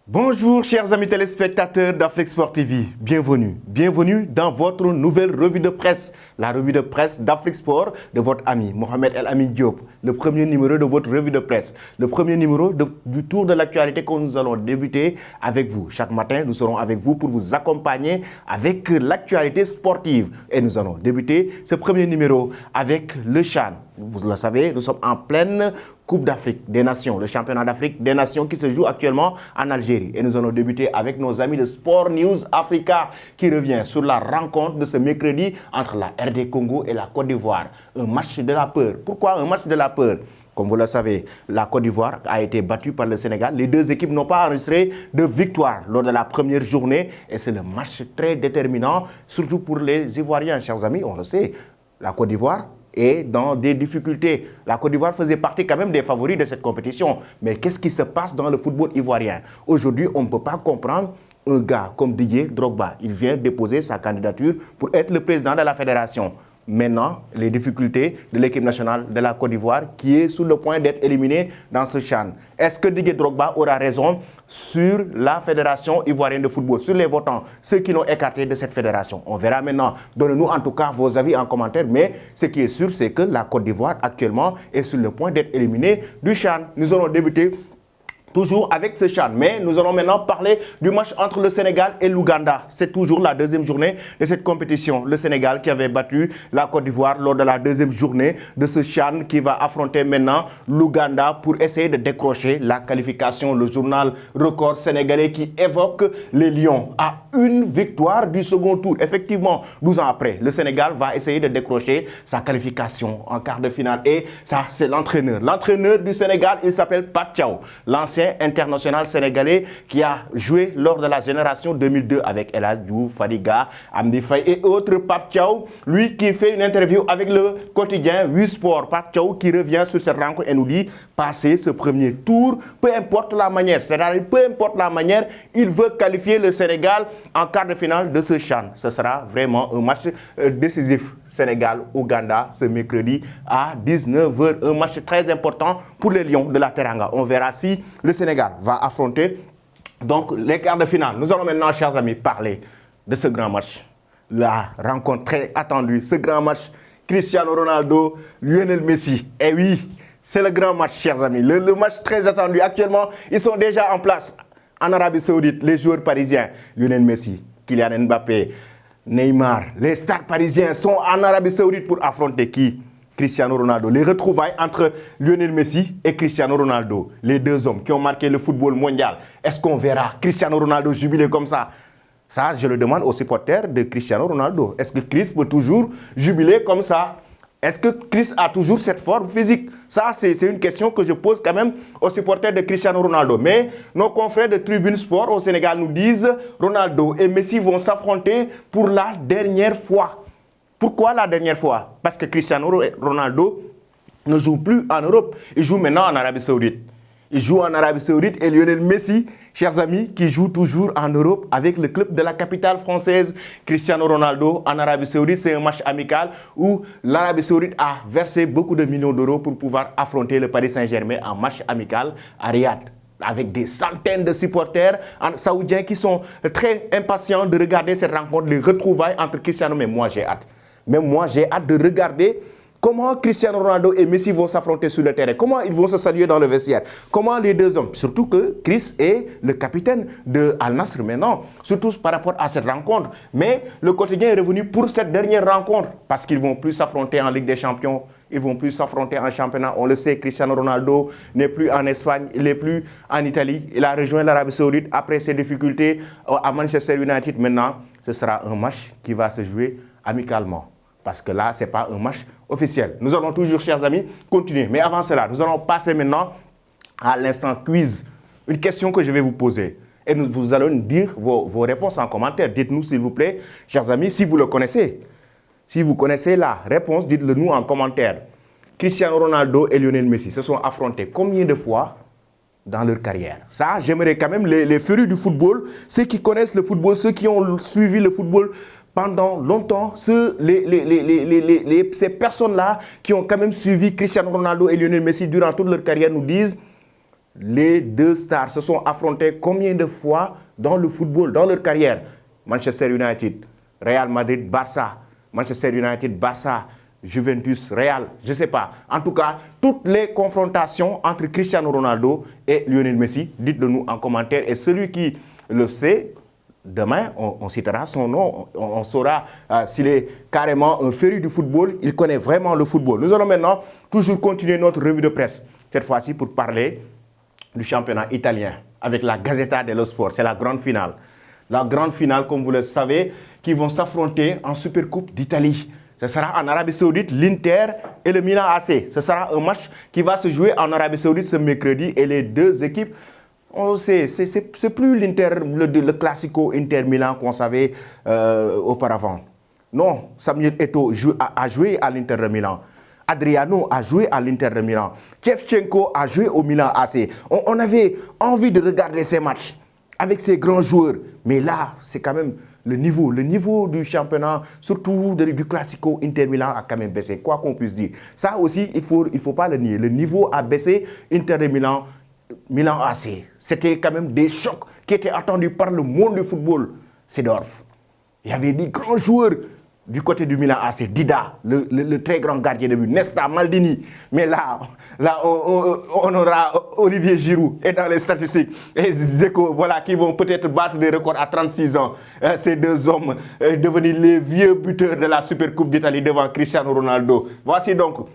Bonjour chers amis téléspectateurs d'Afrique Sport TV, bienvenue dans votre nouvelle revue de presse, la revue de presse d'Afrique Sport de votre ami Mohamed El Amin Diop, le premier numéro de votre revue de presse, le premier numéro du tour de l'actualité que nous allons débuter avec vous. Chaque matin, nous serons avec vous pour vous accompagner avec l'actualité sportive et nous allons débuter ce premier numéro avec le CHAN. Vous le savez, nous sommes en pleine Coupe d'Afrique des Nations, le championnat d'Afrique des Nations qui se joue actuellement en Algérie. Et nous allons débuter avec nos amis de Sport News Africa qui revient sur la rencontre de ce mercredi entre la RD Congo et la Côte d'Ivoire. Un match de la peur. Pourquoi un match de la peur ? Comme vous le savez, la Côte d'Ivoire a été battue par le Sénégal. Les deux équipes n'ont pas enregistré de victoire lors de la première journée. Et c'est le match très déterminant, surtout pour les Ivoiriens, chers amis. On le sait, la Côte d'Ivoire et dans des difficultés. La Côte d'Ivoire faisait partie quand même des favoris de cette compétition. Mais qu'est-ce qui se passe dans le football ivoirien? Aujourd'hui, on ne peut pas comprendre un gars comme Didier Drogba. Il vient déposer sa candidature pour être le président de la fédération. Maintenant, les difficultés de l'équipe nationale de la Côte d'Ivoire qui est sur le point d'être éliminée dans ce CHAN. Est-ce que Didier Drogba aura raison sur la fédération ivoirienne de football, sur les votants, ceux qui l'ont écarté de cette fédération? On verra maintenant. Donnez-nous en tout cas vos avis en commentaire. Mais ce qui est sûr, c'est que la Côte d'Ivoire actuellement est sur le point d'être éliminée du CHAN. Nous allons débuter toujours avec ce CHAN, mais nous allons maintenant parler du match entre le Sénégal et l'Ouganda. C'est toujours la deuxième journée de cette compétition. Le Sénégal qui avait battu la Côte d'Ivoire lors de la deuxième journée de ce CHAN qui va affronter maintenant l'Ouganda pour essayer de décrocher la qualification. Le journal Record sénégalais qui évoque les Lions à une victoire du second tour. Effectivement, 12 ans après, le Sénégal va essayer de décrocher sa qualification en quart de finale. Et ça, c'est l'entraîneur. L'entraîneur du Sénégal, il s'appelle Pape Thiaw, l'ancien international sénégalais qui a joué lors de la génération 2002 avec El Hadji Diouf, Fadiga, Amdi Faye et autres. Pape Thiaw, lui qui fait une interview avec le quotidien 8 Sport. Pape Thiaw qui revient sur cette rencontre et nous dit passer ce premier tour, peu importe la manière, c'est-à-dire peu importe la manière, il veut qualifier le Sénégal en quart de finale de ce CHAN. Ce sera vraiment un match décisif. Sénégal-Ouganda ce mercredi à 19h. Un match très important pour les Lions de la Teranga. On verra si le Sénégal va affronter donc les quarts de finale. Nous allons maintenant, chers amis, parler de ce grand match. La rencontre très attendue, ce grand match Cristiano Ronaldo, Lionel Messi. Et oui, c'est le grand match, chers amis. Le match très attendu. Actuellement, ils sont déjà en place en Arabie Saoudite, les joueurs parisiens. Lionel Messi, Kylian Mbappé, Neymar, les stars parisiens sont en Arabie Saoudite pour affronter qui? Cristiano Ronaldo. Les retrouvailles entre Lionel Messi et Cristiano Ronaldo. Les deux hommes qui ont marqué le football mondial. Est-ce qu'on verra Cristiano Ronaldo jubiler comme ça? Ça, je le demande aux supporters de Cristiano Ronaldo. Est-ce que Chris peut toujours jubiler comme ça? Est-ce que Chris a toujours cette forme physique? Ça, c'est une question que je pose quand même aux supporters de Cristiano Ronaldo. Mais nos confrères de Tribune Sport au Sénégal nous disent Ronaldo et Messi vont s'affronter pour la dernière fois. Pourquoi la dernière fois? Parce que Cristiano Ronaldo ne joue plus en Europe. Il joue maintenant en Arabie Saoudite. Il joue en Arabie Saoudite et Lionel Messi, chers amis, qui joue toujours en Europe avec le club de la capitale française, Cristiano Ronaldo, en Arabie Saoudite. C'est un match amical où l'Arabie Saoudite a versé beaucoup de millions d'euros pour pouvoir affronter le Paris Saint-Germain en match amical à Riyad, avec des centaines de supporters saoudiens qui sont très impatients de regarder cette rencontre, les retrouvailles entre Cristiano. Mais moi, j'ai hâte. Même moi, j'ai hâte de regarder comment Cristiano Ronaldo et Messi vont s'affronter sur le terrain. Comment ils vont se saluer dans le vestiaire. Comment les deux hommes, surtout que Chris est le capitaine de Al Nassr maintenant, surtout par rapport à cette rencontre. Mais le quotidien est revenu pour cette dernière rencontre parce qu'ils ne vont plus s'affronter en Ligue des Champions. Ils ne vont plus s'affronter en championnat. On le sait, Cristiano Ronaldo n'est plus en Espagne, il n'est plus en Italie. Il a rejoint l'Arabie Saoudite après ses difficultés à Manchester United. Maintenant, ce sera un match qui va se jouer amicalement. Parce que là, ce n'est pas un match officiel. Nous allons toujours, chers amis, continuer. Mais avant cela, nous allons passer maintenant à l'instant quiz. Une question que je vais vous poser. Et vous allez nous dire vos réponses en commentaire. Dites-nous, s'il vous plaît, chers amis, si vous le connaissez. Si vous connaissez la réponse, dites-le nous en commentaire. Cristiano Ronaldo et Lionel Messi se sont affrontés combien de fois dans leur carrière? Ça, j'aimerais quand même les férus du football, ceux qui connaissent le football, ceux qui ont suivi le football pendant longtemps, ces personnes-là qui ont quand même suivi Cristiano Ronaldo et Lionel Messi durant toute leur carrière nous disent les deux stars se sont affrontés combien de fois dans le football, dans leur carrière? Manchester United, Real Madrid, Barça, Manchester United, Barça, Juventus, Real, je ne sais pas. En tout cas, toutes les confrontations entre Cristiano Ronaldo et Lionel Messi, dites-le nous en commentaire. Et celui qui le sait, demain, on citera son nom, on saura s'il est carrément un féru du football, il connaît vraiment le football. Nous allons maintenant toujours continuer notre revue de presse, cette fois-ci pour parler du championnat italien avec la Gazzetta dello Sport. C'est la grande finale. La grande finale, comme vous le savez, qui vont s'affronter en Supercoupe d'Italie. Ce sera en Arabie Saoudite, l'Inter et le Milan AC. Ce sera un match qui va se jouer en Arabie Saoudite ce mercredi. Et les deux équipes, on le sait, c'est plus l'Inter, le classico Inter-Milan qu'on savait auparavant. Non, Samuel Eto'o a joué à l'Inter de Milan. Adriano a joué à l'Inter de Milan. Shevchenko a joué au Milan AC. On avait envie de regarder ces matchs avec ces grands joueurs. Mais là, c'est quand même le niveau du championnat, surtout du Classico Inter-Milan a quand même baissé, quoi qu'on puisse dire. Ça aussi, il faut pas le nier. Le niveau a baissé, Inter de Milan, Milan AC. C'était quand même des chocs qui étaient attendus par le monde du football. Seedorf. Il y avait des grands joueurs du côté du Milan AC, Dida, le très grand gardien de but, Nesta, Maldini. Mais là on aura Olivier Giroud et dans les statistiques, et Dzeko, voilà, qui vont peut-être battre des records à 36 ans. Ces deux hommes devenus les vieux buteurs de la Supercoupe d'Italie devant Cristiano Ronaldo. Voici donc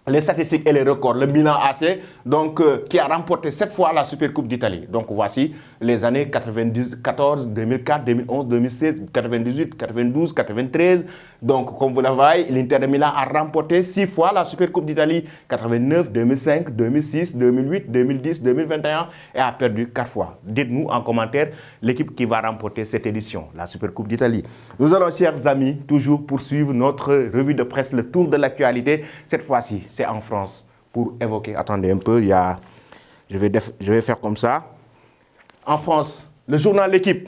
les statistiques et les records. Le Milan AC, donc, qui a remporté 7 fois la Supercoupe d'Italie. Donc voici les années 94, 2004, 2011, 2016, 98, 92, 93. Donc comme vous le voyez, l'Inter de Milan a remporté 6 fois la Supercoupe d'Italie. 89, 2005, 2006, 2008, 2010, 2021 et a perdu 4 fois. Dites-nous en commentaire l'équipe qui va remporter cette édition, la Supercoupe d'Italie. Nous allons, chers amis, toujours poursuivre notre revue de presse, le tour de l'actualité. Cette fois-ci, c'est en France pour évoquer. Attendez un peu, je vais faire comme ça. En France, le journal L'Équipe.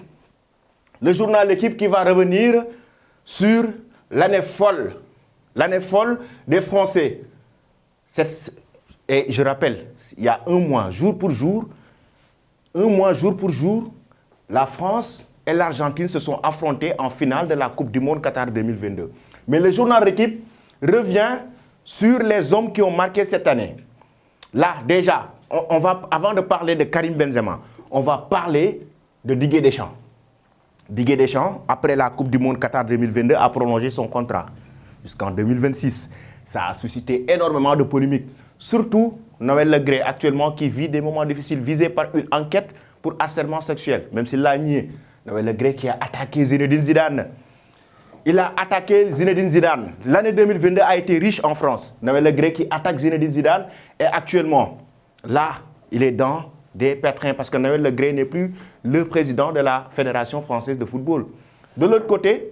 Le journal L'Équipe qui va revenir sur l'année folle des Français. Et je rappelle, il y a un mois, jour pour jour, la France et l'Argentine se sont affrontés en finale de la Coupe du Monde Qatar 2022. Mais le journal L'Équipe revient sur les hommes qui ont marqué cette année. Là, déjà, avant de parler de Karim Benzema, on va parler de Didier Deschamps. Didier Deschamps, après la Coupe du Monde Qatar 2022, a prolongé son contrat jusqu'en 2026. Ça a suscité énormément de polémiques. Surtout Noël Le Graët, actuellement, qui vit des moments difficiles, visé par une enquête pour harcèlement sexuel. Même s'il l'a nié. Noël Le Graët qui a attaqué Zinedine Zidane. Il a attaqué Zinedine Zidane. L'année 2022 a été riche en France. Noël Le Graët qui attaque Zinedine Zidane. Et actuellement, là, il est dans des pétrins parce que Noël Le Graët n'est plus le président de la Fédération française de football. De l'autre côté,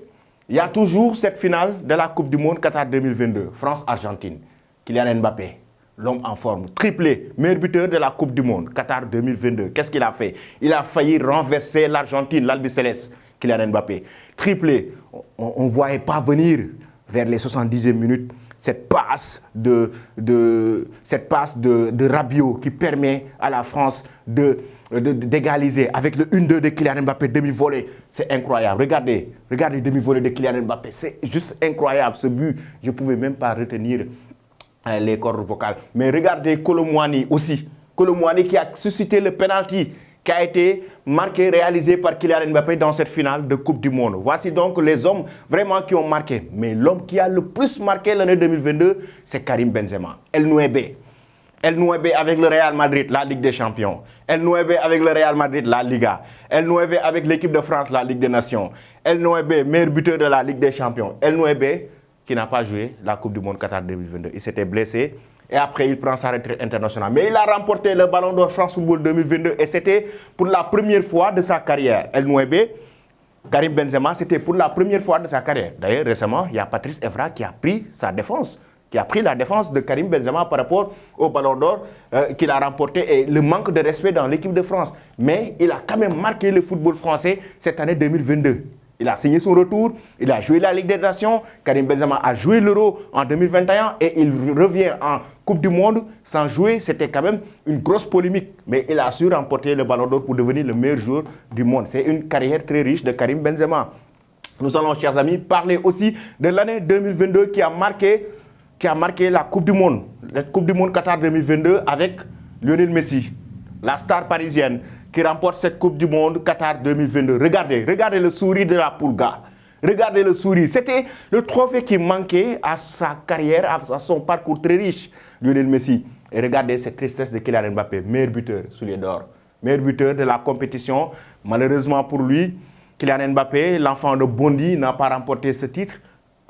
il y a toujours cette finale de la Coupe du Monde Qatar 2022. France-Argentine. Kylian Mbappé, l'homme en forme, triplé, meilleur buteur de la Coupe du Monde Qatar 2022. Qu'est-ce qu'il a fait? Il a failli renverser l'Argentine, l'Albiceleste. Kylian Mbappé, triplé, on ne voyait pas venir vers les 70e minutes cette passe de Rabiot qui permet à la France d'égaliser avec le 1-2 de Kylian Mbappé, demi-volée. C'est incroyable. Regardez le demi-volée de Kylian Mbappé. C'est juste incroyable ce but. Je ne pouvais même pas retenir les cordes vocales. Mais regardez Kolo Muani aussi. Kolo Muani qui a suscité le penalty qui a été marqué, réalisé par Kylian Mbappé dans cette finale de Coupe du Monde. Voici donc les hommes vraiment qui ont marqué. Mais l'homme qui a le plus marqué l'année 2022, c'est Karim Benzema. El Nouébé avec le Real Madrid, la Ligue des Champions. El Nouébé avec le Real Madrid, la Liga. El Nouébé avec l'équipe de France, la Ligue des Nations. El Nouébé, meilleur buteur de la Ligue des Champions. El Nouébé qui n'a pas joué la Coupe du Monde Qatar 2022. Il s'était blessé. Et après, il prend sa retraite internationale. Mais il a remporté le Ballon d'Or France Football 2022. Et c'était pour la première fois de sa carrière. El Nouébé, Karim Benzema, c'était pour la première fois de sa carrière. D'ailleurs, récemment, il y a Patrice Evra qui a pris sa défense. Qui a pris la défense de Karim Benzema par rapport au Ballon d'Or qu'il a remporté et le manque de respect dans l'équipe de France. Mais il a quand même marqué le football français cette année 2022. Il a signé son retour, il a joué la Ligue des Nations, Karim Benzema a joué l'Euro en 2021 et il revient en Coupe du Monde sans jouer. C'était quand même une grosse polémique, mais il a su remporter le Ballon d'Or pour devenir le meilleur joueur du monde. C'est une carrière très riche de Karim Benzema. Nous allons, chers amis, parler aussi de l'année 2022 qui a marqué la Coupe du Monde. La Coupe du Monde Qatar 2022 avec Lionel Messi, la star parisienne qui remporte cette Coupe du Monde Qatar 2022. Regardez le sourire de la Pulga. Regardez le sourire. C'était le trophée qui manquait à sa carrière, à son parcours très riche, Lionel Messi. Et regardez cette tristesse de Kylian Mbappé, meilleur buteur, soulier d'or. Meilleur buteur de la compétition. Malheureusement pour lui, Kylian Mbappé, l'enfant de Bondy, n'a pas remporté ce titre.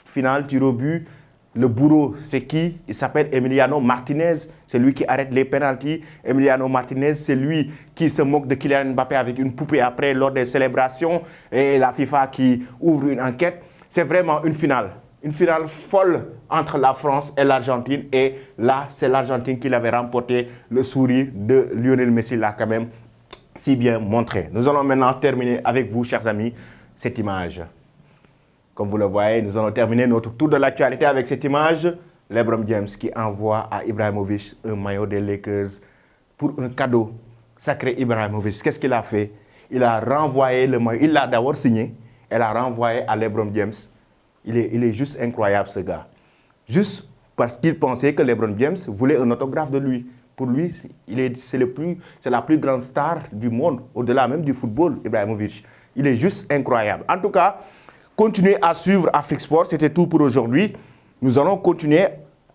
Final, tir au but. Le bourreau, c'est qui? Il s'appelle Emiliano Martinez. C'est lui qui arrête les pénaltys. Emiliano Martinez, c'est lui qui se moque de Kylian Mbappé avec une poupée après lors des célébrations. Et la FIFA qui ouvre une enquête. C'est vraiment une finale folle entre la France et l'Argentine. Et là, c'est l'Argentine qui l'avait remporté. Le sourire de Lionel Messi l'a quand même si bien montré. Nous allons maintenant terminer avec vous, chers amis, cette image. Comme vous le voyez, nous allons terminer notre tour de l'actualité avec cette image. LeBron James qui envoie à Ibrahimovic un maillot des Lakers pour un cadeau. Sacré Ibrahimovic, qu'est-ce qu'il a fait? Il a renvoyé le maillot. Il l'a d'abord signé. Elle a renvoyé à LeBron James. Il est juste incroyable, ce gars. Juste parce qu'il pensait que LeBron James voulait un autographe de lui. Pour lui, c'est la plus grande star du monde, au-delà même du football, Ibrahimovic. Il est juste incroyable. En tout cas, continuez à suivre Afrique Sport, c'était tout pour aujourd'hui. Nous allons continuer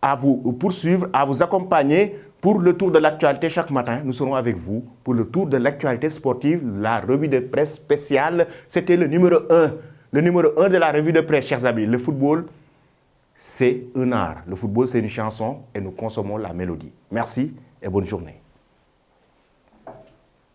à vous poursuivre, à vous accompagner pour le tour de l'actualité chaque matin. Nous serons avec vous pour le tour de l'actualité sportive, la revue de presse spéciale. C'était le numéro 1. Le numéro 1 de la revue de presse, chers amis. Le football, c'est un art. Le football, c'est une chanson et nous consommons la mélodie. Merci et bonne journée.